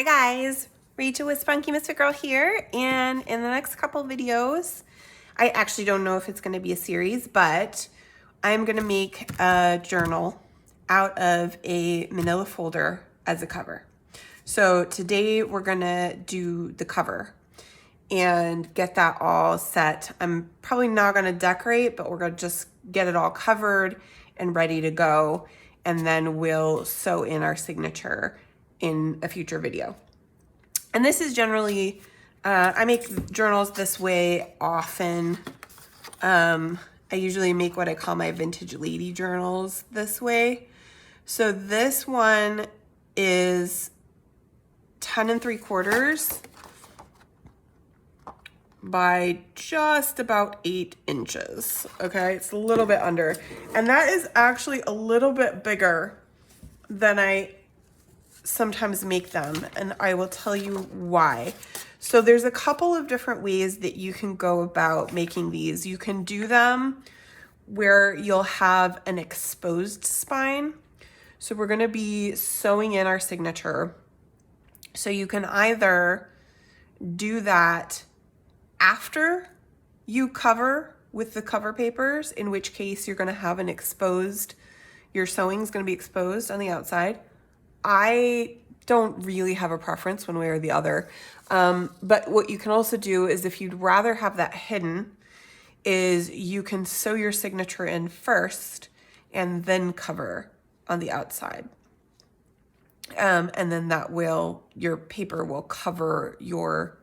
Hi guys, Rachel with Spunky Misfit Girl here, and in the next couple videos, I actually don't know if it's going to be a series, but I'm going to make a journal out of a manila folder as a cover. So today we're going to do the cover and get that all set. I'm probably not going to decorate, but we're going to just get it all covered and ready to go, and then we'll sew in our signature in a future video. And this is generally, I make journals this way often. I usually make what I call my vintage lady journals this way. So this one is 10 3/4 by just about 8 inches. Okay, it's a little bit under. And that is actually a little bit bigger than I sometimes make them, and I will tell you why. So there's a couple of different ways that you can go about making these. You can do them where you'll have an exposed spine. So we're going to be sewing in our signature. So you can either do that after you cover with the cover papers, in which case you're going to have an exposed, your sewing is going to be exposed on the outside. I don't really have a preference one way or the other. But what you can also do is, if you'd rather have that hidden, is you can sew your signature in first and then cover on the outside. And then that will, your paper will cover your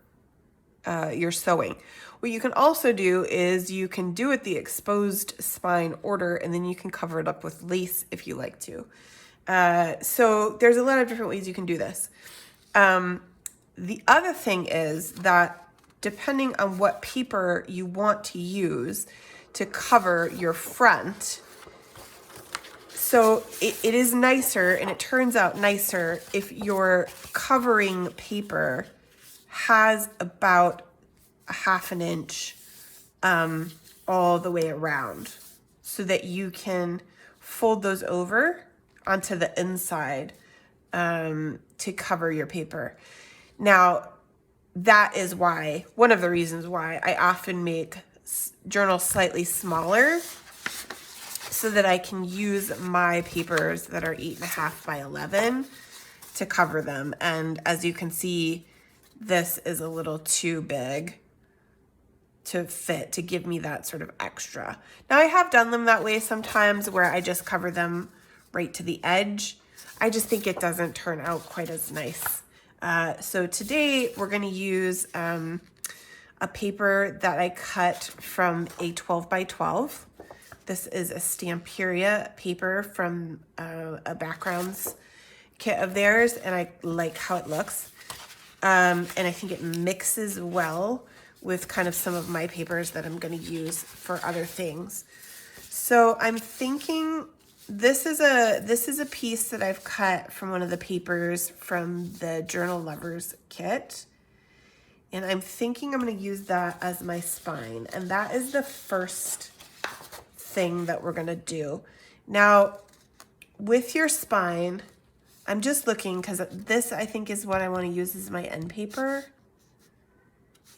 sewing. What you can also do is you can do it the exposed spine order, and then you can cover it up with lace if you like to. So there's a lot of different ways you can do this. The other thing is that depending on what paper you want to use to cover your front, so it is nicer, and it turns out nicer if your covering paper has about a 1/2 inch all the way around, so that you can fold those over onto the inside to cover your paper. Now, that is why, one of the reasons why I often make journals slightly smaller, so that I can use my papers that are 8.5 by 11 to cover them. And as you can see, this is a little too big to fit, to give me that sort of extra. Now, I have done them that way sometimes, where I just cover them right to the edge. I just think it doesn't turn out quite as nice. So today we're going to use a paper that I cut from a 12 by 12. This is a Stamperia paper from a backgrounds kit of theirs, and I like how it looks. And I think it mixes well with kind of some of my papers that I'm going to use for other things. So I'm thinking this is a piece that I've cut from one of the papers from the Journal Lovers kit. And I'm thinking I'm going to use that as my spine. And that is the first thing that we're going to do. Now, with your spine, I'm just looking, because this, I think, is what I want to use as my end paper.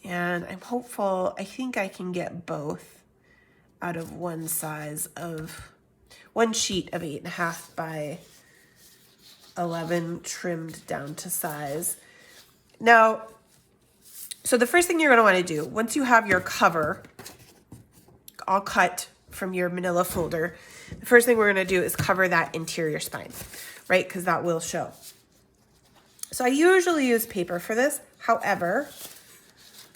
And I'm hopeful, I think I can get both out of one sheet of 8.5 by 11 trimmed down to size. Now, so the first thing you're going to want to do, once you have your cover all cut from your manila folder, the first thing we're going to do is cover that interior spine, right? Because that will show. So I usually use paper for this. However,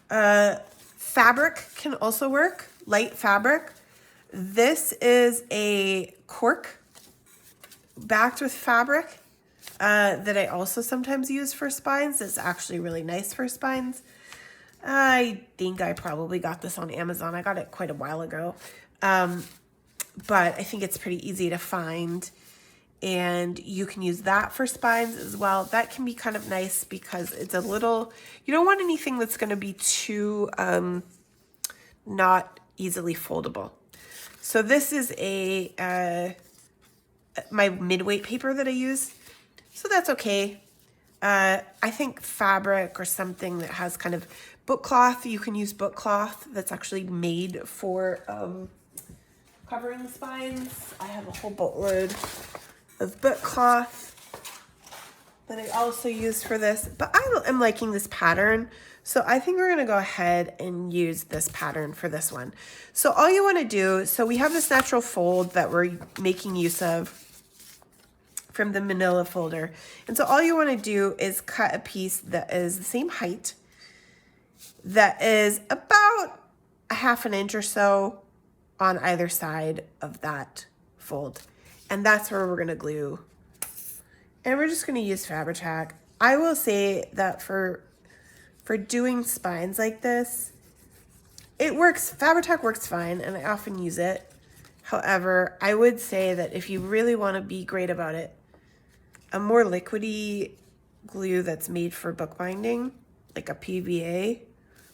fabric can also work, light fabric. This is a cork backed with fabric that I also sometimes use for spines. It's actually really nice for spines. I think I probably got this on Amazon. I got it quite a while ago. But I think it's pretty easy to find. And you can use that for spines as well. That can be kind of nice because it's a little, you don't want anything that's going to be too not easily foldable. So this is my mid-weight paper that I use. So that's okay. I think fabric or something that has kind of book cloth. You can use book cloth that's actually made for covering the spines. I have a whole boatload of book cloth that I also use for this, but I am liking this pattern. So I think we're gonna go ahead and use this pattern for this one. So all you wanna do, so we have this natural fold that we're making use of from the Manila folder. And so all you wanna do is cut a piece that is the same height, that is about a 1/2 inch or so on either side of that fold. And that's where we're gonna glue. And we're just gonna use Fabri-Tac. I will say that for doing spines like this, it works, Fabri-Tac works fine, and I often use it. However, I would say that if you really wanna be great about it, a more liquidy glue that's made for bookbinding, like a PVA,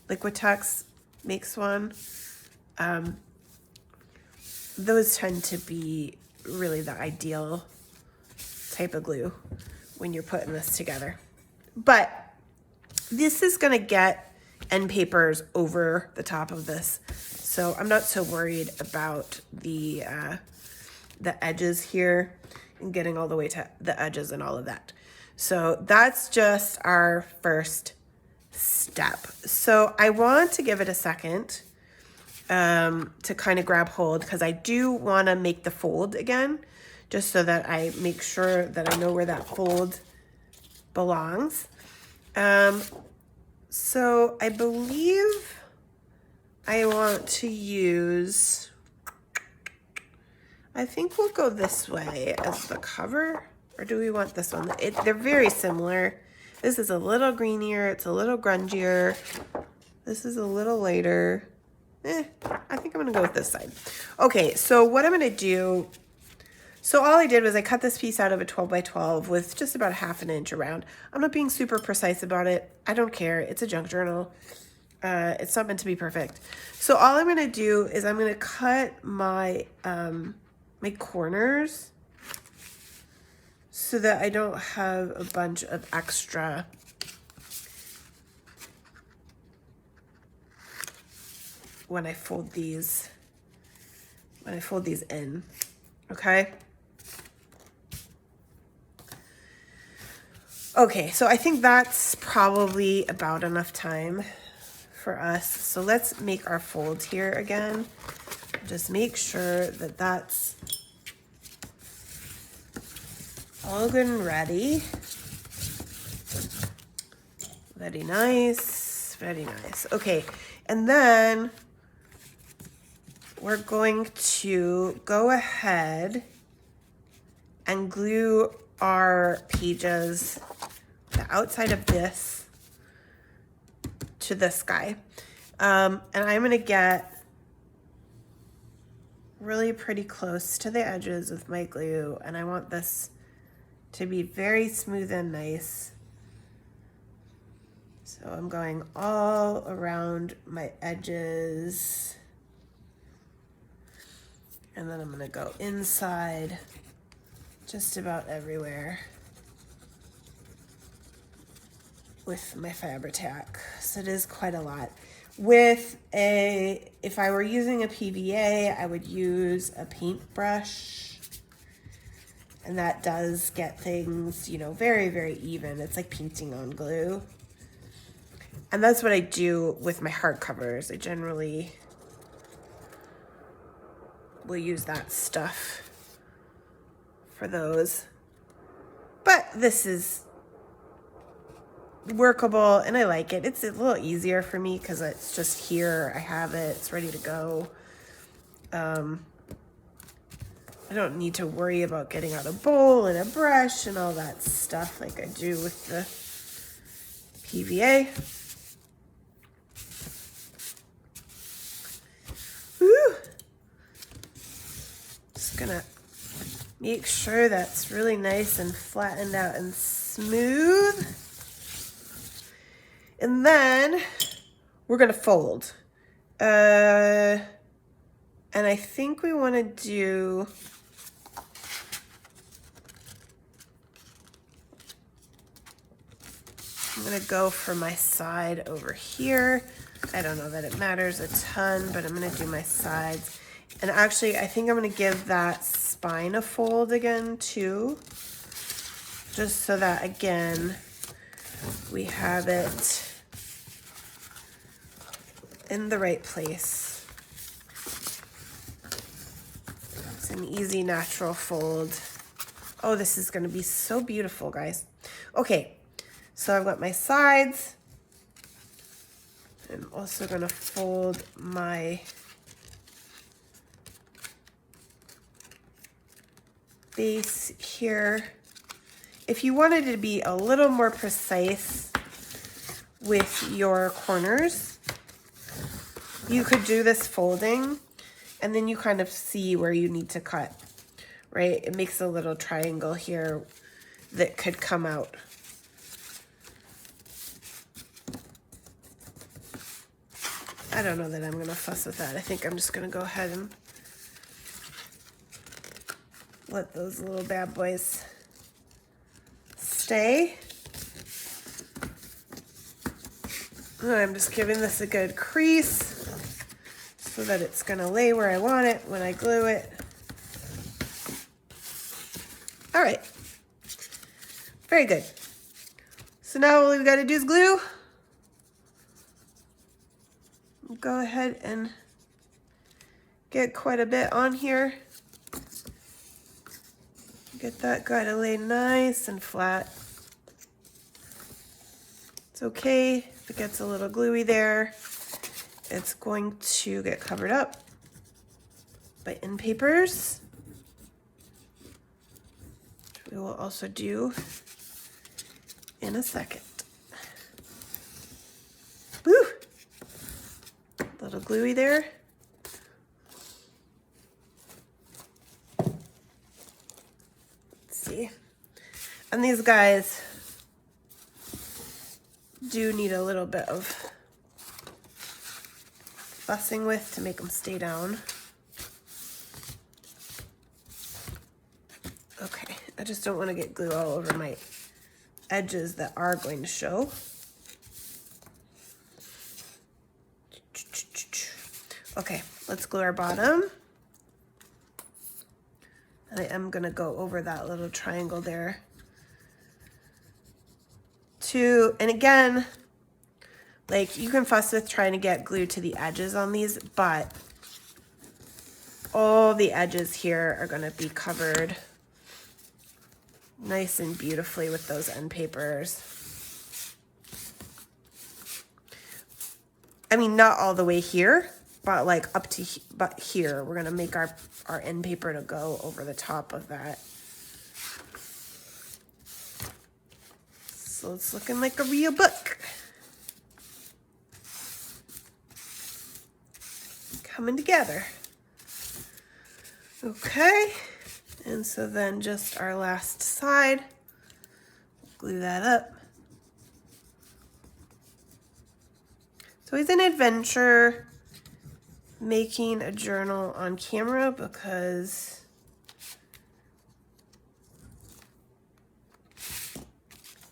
Liquitex makes one. Those tend to be really the ideal type of glue when you're putting this together. But this is gonna get end papers over the top of this, so I'm not so worried about the edges here and getting all the way to the edges and all of that. So that's just our first step. So I want to give it a second to kind of grab hold, because I do want to make the fold again, just so that I make sure that I know where that fold belongs. So I believe I want to use, I think we'll go this way as the cover, or do we want this one? They're very similar. This is a little greenier, it's a little grungier. This is a little lighter. I think I'm gonna go with this side. Okay, so what I'm gonna do, so all I did was I cut this piece out of a 12 by 12 with just about 1/2 inch around. I'm not being super precise about it. I don't care, it's a junk journal. It's not meant to be perfect. So all I'm gonna do is I'm gonna cut my, my corners so that I don't have a bunch of extra when I fold these in, okay? Okay, so I think that's probably about enough time for us. So let's make our fold here again. Just make sure that that's all good and ready. Very nice, very nice. Okay, and then we're going to go ahead and glue our pages, the outside of this, to this guy. And I'm gonna get really pretty close to the edges with my glue, and I want this to be very smooth and nice. So I'm going all around my edges, and then I'm gonna go inside just about everywhere with my Fabri-Tac. So it is quite a lot. If I were using a PVA, I would use a paintbrush, and that does get things, you know, very, very even. It's like painting on glue. And that's what I do with my hardcovers. I generally will use that stuff for those. But this is workable and I like it. It's a little easier for me because it's just here. I have it. It's ready to go. I don't need to worry about getting out a bowl and a brush and all that stuff like I do with the PVA. Woo! Just gonna make sure that's really nice and flattened out and smooth. And then we're gonna fold. And I think we wanna do, I'm gonna go for my side over here. I don't know that it matters a ton, but I'm gonna do my sides. And actually, I think I'm gonna give that spine a fold again too, just so that, again, we have it in the right place. It's an easy, natural fold. Oh, this is gonna be so beautiful, guys. Okay, so I've got my sides. I'm also gonna fold my base here. If you wanted to be a little more precise with your corners, you could do this folding and then you kind of see where you need to cut, right? It makes a little triangle here that could come out. I don't know that I'm gonna fuss with that. I think I'm just gonna go ahead and let those little bad boys stay. I'm just giving this a good crease so that it's gonna lay where I want it when I glue it. All right, very good. So now all we've gotta do is glue. Go ahead and get quite a bit on here. Get that guy to lay nice and flat. It's okay if it gets a little gluey there. It's going to get covered up by end papers. Which we will also do in a second. Woo! A little gluey there. See, and these guys do need a little bit of fussing with to make them stay down. Okay, I just don't want to get glue all over my edges that are going to show. Okay, let's glue our bottom. And I am gonna go over that little triangle there too. And again, like, you can fuss with trying to get glue to the edges on these, but all the edges here are gonna be covered nice and beautifully with those end papers. I mean, not all the way here, but like up to but here, we're gonna make our end paper to go over the top of that. So it's looking like a real book. Coming together. Okay, and so then just our last side, glue that up. So it's an adventure making a journal on camera because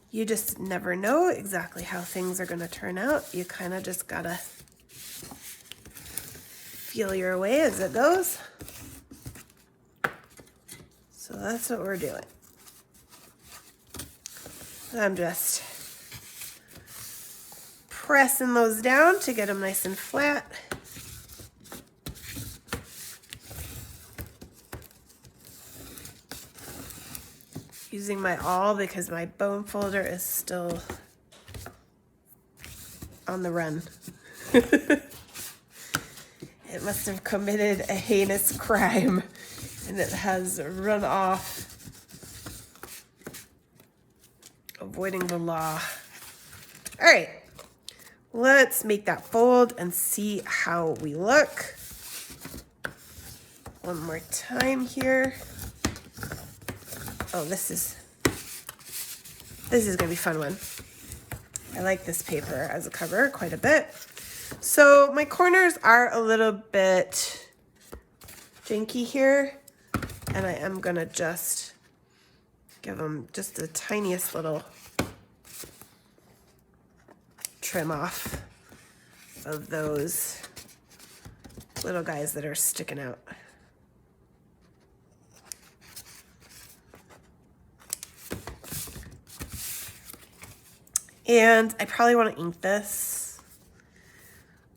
you just never know exactly how things are going to turn out. You kind of just gotta feel your way as it goes. So that's what we're doing. I'm just pressing those down to get them nice and flat. Using my awl because my bone folder is still on the run. It must have committed a heinous crime and it has run off, avoiding the law. All right, let's make that fold and see how we look. One more time here. Oh, this is gonna be a fun one. I like this paper as a cover quite a bit. So my corners are a little bit janky here, and I am gonna just give them just the tiniest little trim off of those little guys that are sticking out. And I probably want to ink this,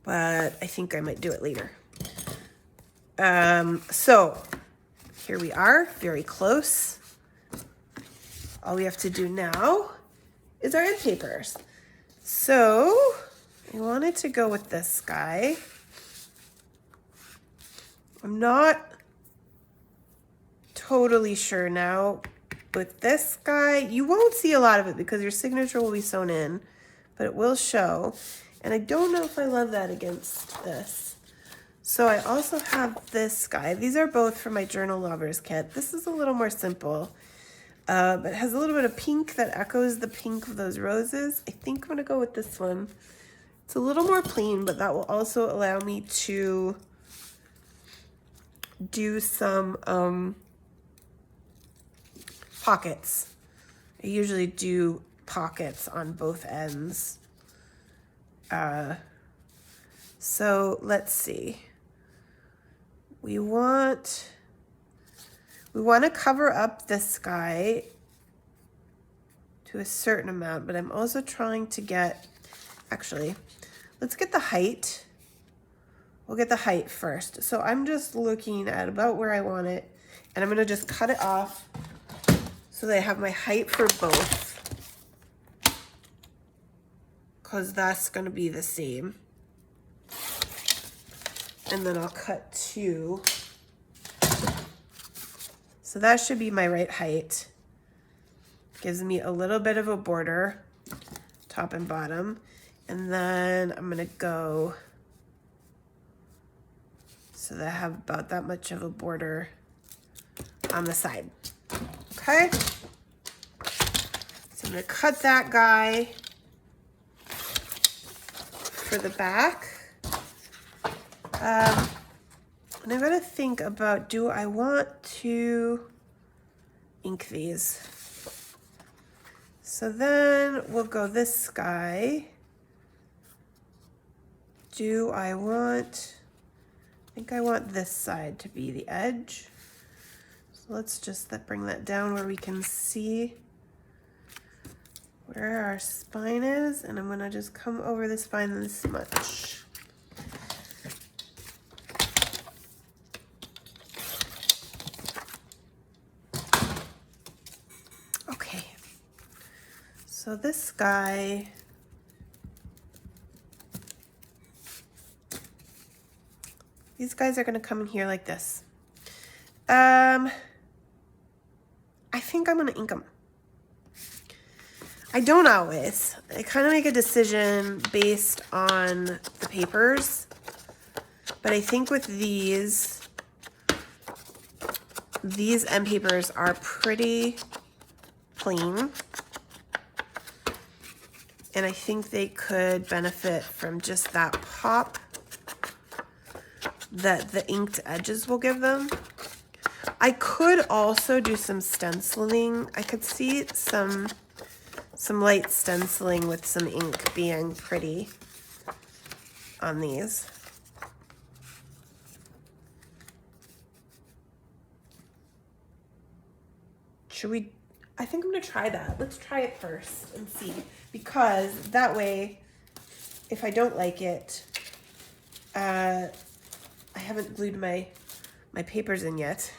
but I think I might do it later. So here we are, very close. All we have to do now is our end papers. So I wanted to go with this guy. I'm not totally sure now with this guy. You won't see a lot of it because your signature will be sewn in, but it will show. And I don't know if I love that against this. So I also have this guy. These are both for my Journal Lovers kit. This is a little more simple, but it has a little bit of pink that echoes the pink of those roses. I think I'm gonna go with this one. It's a little more plain, but that will also allow me to do some pockets. I usually do pockets on both ends. So let's see. We want to cover up this guy to a certain amount, but I'm also trying to get, actually, let's get the height. We'll get the height first. So I'm just looking at about where I want it, and I'm gonna just cut it off so that I have my height for both, because that's gonna be the same. And then I'll cut 2. So that should be my right height. Gives me a little bit of a border, top and bottom. And then I'm gonna go so that I have about that much of a border on the side. Okay? So I'm gonna cut that guy for the back. And I'm gonna think about, do I want to ink these? So then we'll go this guy. I think I want this side to be the edge. So let's just bring that down where we can see where our spine is. And I'm gonna just come over the spine this much. So this guy, these guys are gonna come in here like this. I think I'm gonna ink them. I don't always. I kind of make a decision based on the papers, but I think with these end papers are pretty plain. And I think they could benefit from just that pop that the inked edges will give them. I could also do some stenciling. I could see some light stenciling with some ink being pretty on these. Should we? I think I'm gonna try that. Let's try it first and see. Because that way, if I don't like it, I haven't glued my papers in yet.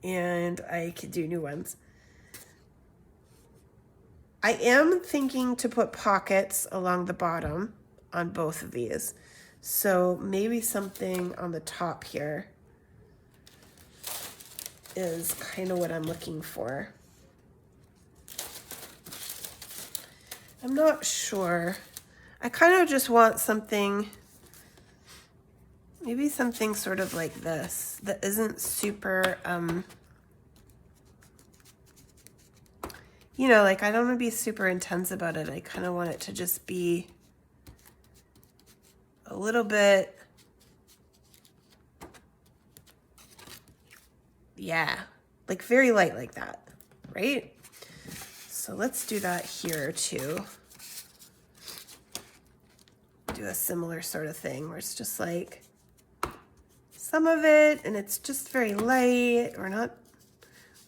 And I could do new ones. I am thinking to put pockets along the bottom on both of these. So maybe something on the top here is kind of what I'm looking for. I'm not sure. I kind of just want something, maybe something sort of like this that isn't super, you know, like I don't want to be super intense about it. I kind of want it to just be a little bit, yeah, like very light like that, right? So let's do that here too. do a similar sort of thing where it's just like some of it and it's just very light. We're not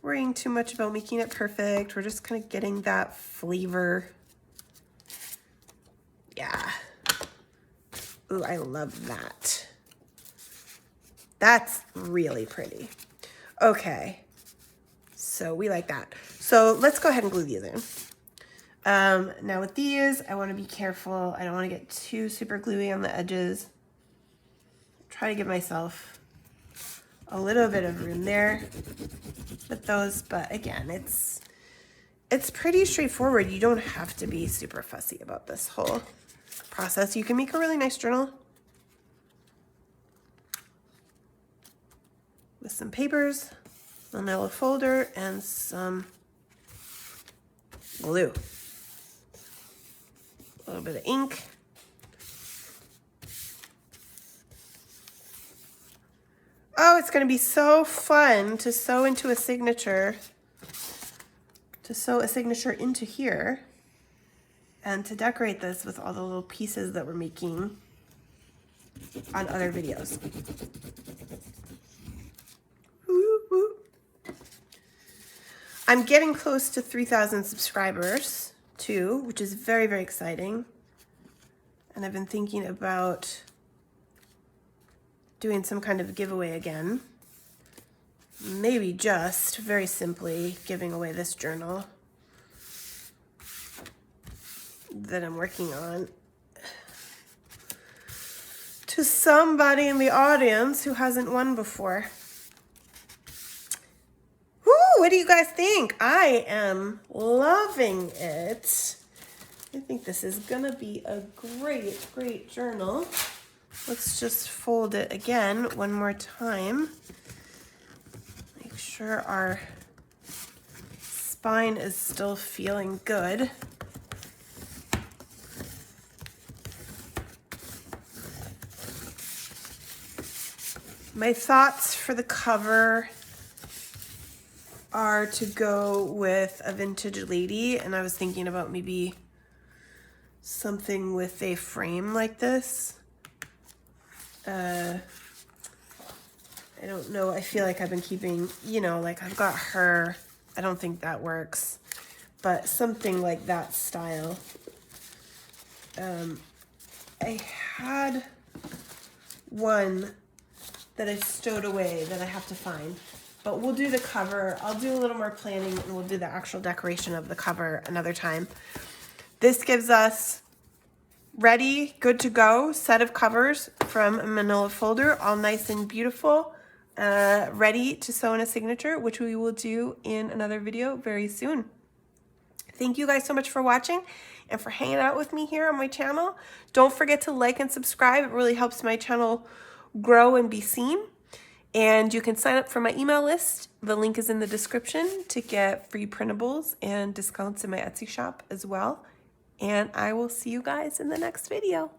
worrying too much about making it perfect. We're just kind of getting that flavor. Yeah. Ooh, I love that. That's really pretty. Okay. So we like that. So let's go ahead and glue these in. Now with these, I want to be careful. I don't want to get too super gluey on the edges. Try to give myself a little bit of room there with those, but again, it's pretty straightforward. You don't have to be super fussy about this whole process. You can make a really nice journal with some papers, a manila folder, and some glue. A little bit of ink. Oh, it's going to be so fun to sew into a signature, into here, and to decorate this with all the little pieces that we're making on other videos. Woo, woo. I'm getting close to 3,000 subscribers too, which is very, very exciting. And I've been thinking about doing some kind of giveaway again. Maybe just very simply giving away this journal that I'm working on to somebody in the audience who hasn't won before. Woo, what do you guys think? I am loving it. I think this is gonna be a great, great journal. Let's just fold it again one more time. Make sure our spine is still feeling good. My thoughts for the cover are to go with a vintage lady, and I was thinking about maybe something with a frame like this. I don't know, I feel like I've been keeping, you know, like I've got her, I don't think that works, but something like that style. I had one that I stowed away that I have to find, but we'll do the cover. I'll do a little more planning and we'll do the actual decoration of the cover another time. This gives us ready, good to go set of covers from a manila folder, all nice and beautiful, ready to sew in a signature, which we will do in another video very soon. Thank you guys so much for watching and for hanging out with me here on my channel. Don't forget to like and subscribe. It really helps my channel grow and be seen. And you can sign up for my email list. The link is in the description to get free printables and discounts in my Etsy shop as well. And I will see you guys in the next video.